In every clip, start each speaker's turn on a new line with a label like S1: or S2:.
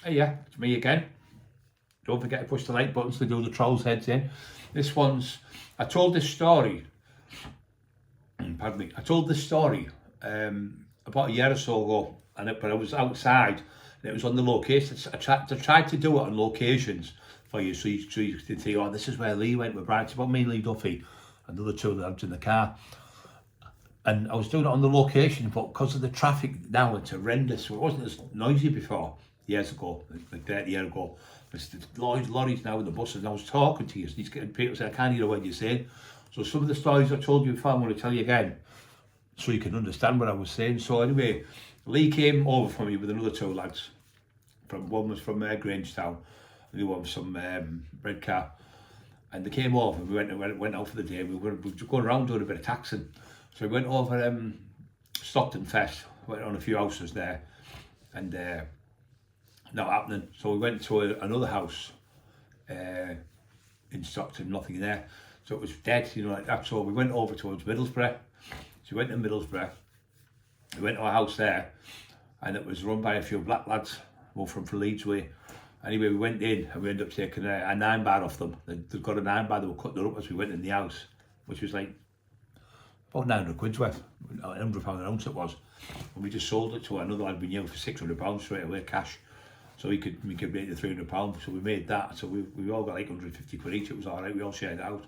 S1: Hey, yeah, it's me again. Don't forget to push the like buttons to do the trolls' heads in. This one's. I told this story. Pardon me. I told this story about a year or so ago, but I was outside, and it was on the location. I tried to do it on locations for you, so you can see, oh, this is where Lee went with Brian. It's about me and Lee Duffy, and the other two that was in the car. And I was doing it on the location, but because of the traffic now, it's horrendous. So it wasn't as noisy before, years ago, like 30 years ago. There's lorries now and the buses, and I was talking to you, and he's getting people saying, I can't hear what you're saying. So some of the stories I told you before, I'm going to tell you again, so you can understand what I was saying. So anyway, Lee came over for me with another two lads. One was from Grangetown, and the other one was from Redcar. And they came over, and we went out for the day. We were going around doing a bit of taxing. So we went over Stockton Fest, went on a few houses there, and not happening. So we went to another house in Stockton, nothing there. So it was dead, like that. So we went over towards Middlesbrough. So we went to Middlesbrough, we went to a house there, and it was run by a few black lads, more from Leeds way. Anyway, we went in, and we ended up taking a 9 bar off them. They'd got a 9 bar, they were cutting it up as we went in the house, which was like about 900 quid's worth, £100 an ounce it was. And we just sold it to another lad we knew for £600 straight away, cash. So we could make it £300, so we made that. So we all got like 150 quid each, it was all right, we all shared it out.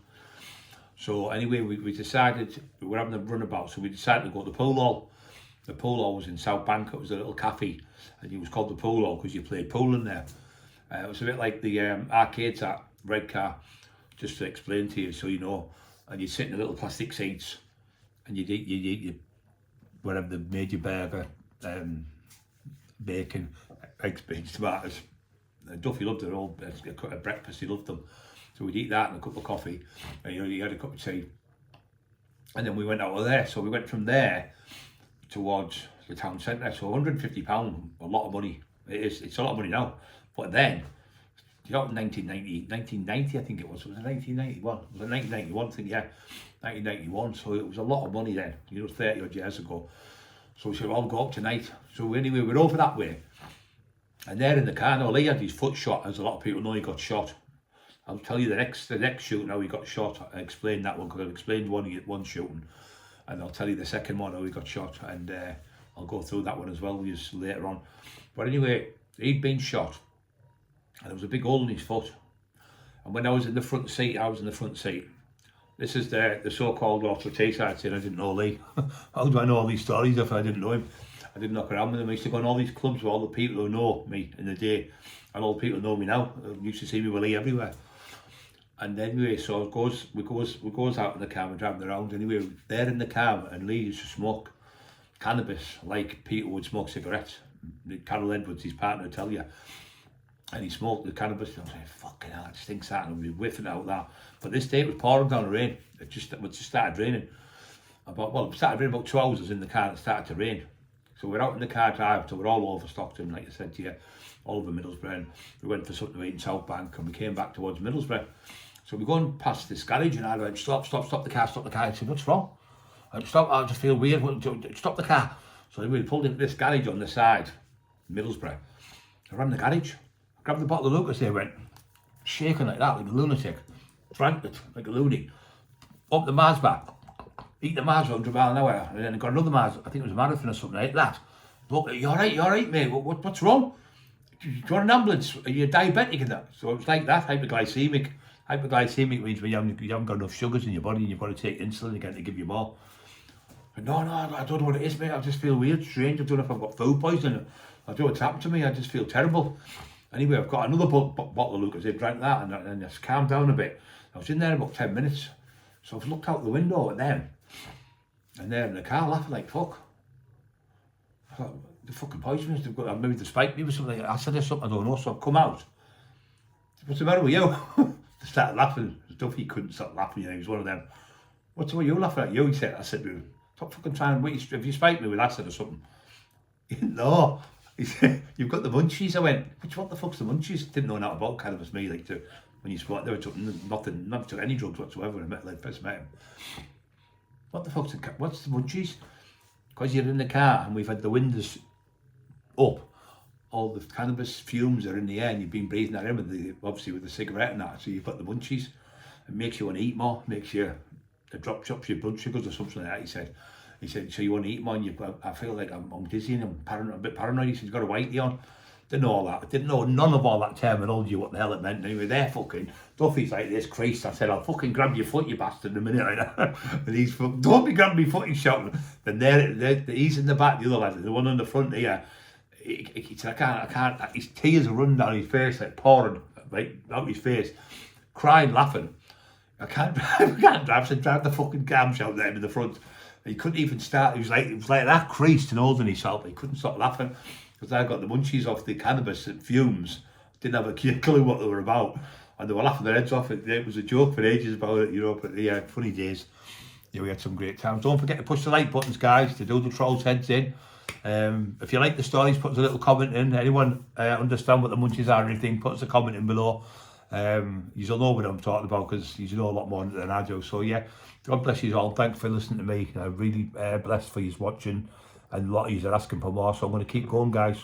S1: So anyway, we decided, we were having a runabout, so we decided to go to the pool hall. The pool hall was in South Bank, it was a little cafe, and it was called the pool hall because you played pool in there. It was a bit like the arcades at Redcar, just to explain to you so you know. And you'd sit in the little plastic seats, and you'd eat whatever they made you, burger, bacon, eggs, beans, tomatoes. Duffy loved it all, a breakfast, he loved them. So we'd eat that and a cup of coffee, and you had a cup of tea. And then we went out of there. So we went from there towards the town centre. So £150, a lot of money. It's a lot of money now. But then, you know, 1990 I think it was 1991. It was a 1991 thing, yeah. 1991, so it was a lot of money then, 30 odd years ago. So we said, well, I'll go up tonight. So anyway, we're over that way. And there in the car, now Lee had his foot shot, as a lot of people know he got shot. I'll tell you the next shooting how he got shot. I explained that one because I've explained one shooting, and I'll tell you the second one how he got shot, and I'll go through that one as well just later on. But anyway, he'd been shot, and there was a big hole in his foot. And when I was in the front seat, This is the so-called author I'd say I didn't know Lee. How do I know all these stories if I didn't know him? I didn't knock around with him. I used to go on all these clubs with all the people who know me in the day, and all the people who know me now. Used to see me with Lee everywhere. And anyway, so we goes out in the car, we're driving around. Anyway, they're in the car, and Lee used to smoke cannabis like Peter would smoke cigarettes. Carol Edwards, his partner, will tell you. And he smoked the cannabis, and I was like, fucking hell, it stinks that, and we'd be whiffing out that. But this day it was pouring down the rain. It just started raining. It started raining about 2 hours. I was in the car and it started to rain. So we're out in the car drive, so we're all over Stockton, like I said to you, all over Middlesbrough. And we went for something to eat in South Bank, and we came back towards Middlesbrough. So we're going past this garage, and I went, stop the car. I said, what's wrong? I went, stop, I just feel weird. Stop the car. So we pulled into this garage on the side, Middlesbrough. I ran the garage, grabbed the bottle of Lucas there, went shaking like that, like a lunatic, drank it like a loony, up the Mars back, eat the Mars 100 miles an hour, and then I got another Mars, I think it was a marathon or something like that. Look, you're right, mate, what's wrong? Do you want an ambulance? Are you diabetic and that? So it was like that, hypoglycemic. Hypoglycemic means when you haven't got enough sugars in your body and you've got to take insulin again to give you more. But no, I don't know what it is, mate. I just feel weird, strange. I don't know if I've got food poisoning. I don't know what's happened to me. I just feel terrible. Anyway, I've got another bottle of Lucas. I drank that and just calmed down a bit. I was in there about 10 minutes. So I've looked out the window at them. And they're in the car laughing like fuck. I thought, the fucking poisonous. Maybe they spiked me or something. I said there's something I don't know. So I've come out. What's the matter with you? They started laughing. Duffy couldn't stop laughing. He was one of them. What's the way you laughing at you? He said. I said, stop fucking trying. Have you spiked me with acid or something? No. He said, you've got the munchies. I went, what the fuck's the munchies? Didn't know nothing about cannabis, me. Like, when you smoke, never took any drugs whatsoever when I first met him. What's the munchies? Because you're in the car and we've had the windows up all the cannabis fumes are in the air, and you've been breathing that in obviously with the cigarette and that, so you've got the munchies. It makes you want to eat more, makes you, it drops your blood sugars or something like that, he said, so you want to eat more, and I feel like I'm dizzy and I'm a bit paranoid. He said, you've got a whitey on. Didn't know all that. Didn't know none of all that terminology, what the hell it meant. Anyway, they're fucking, Duffy's like this creased. I said, I'll fucking grab your foot, you bastard, in a minute. Right. And he's, don't be grabbing me foot, he's shouting. Then he's in the back, the other lad, the one on the front here. He said, I can't, his tears are running down his face, like pouring, right, out his face, crying, laughing. I can't drive. I said, drive the fucking camshaft there in the front. He couldn't even start. It was like that creased and holding himself. He couldn't stop laughing because I got the munchies off the cannabis and fumes. Didn't have a clue what they were about, and they were laughing their heads off. It was a joke for ages about it, you know. But yeah, funny days. Yeah, we had some great times. Don't forget to push the like buttons, guys, to do the trolls' heads in. If you like the stories, put us a little comment in. Anyone understand what the munchies are or anything, put us a comment in below. You'll know what I'm talking about because you know a lot more than I do. So yeah, God bless you all. Thanks for listening to me. I'm really blessed for you watching, and a lot of you are asking for more. So I'm going to keep going, guys.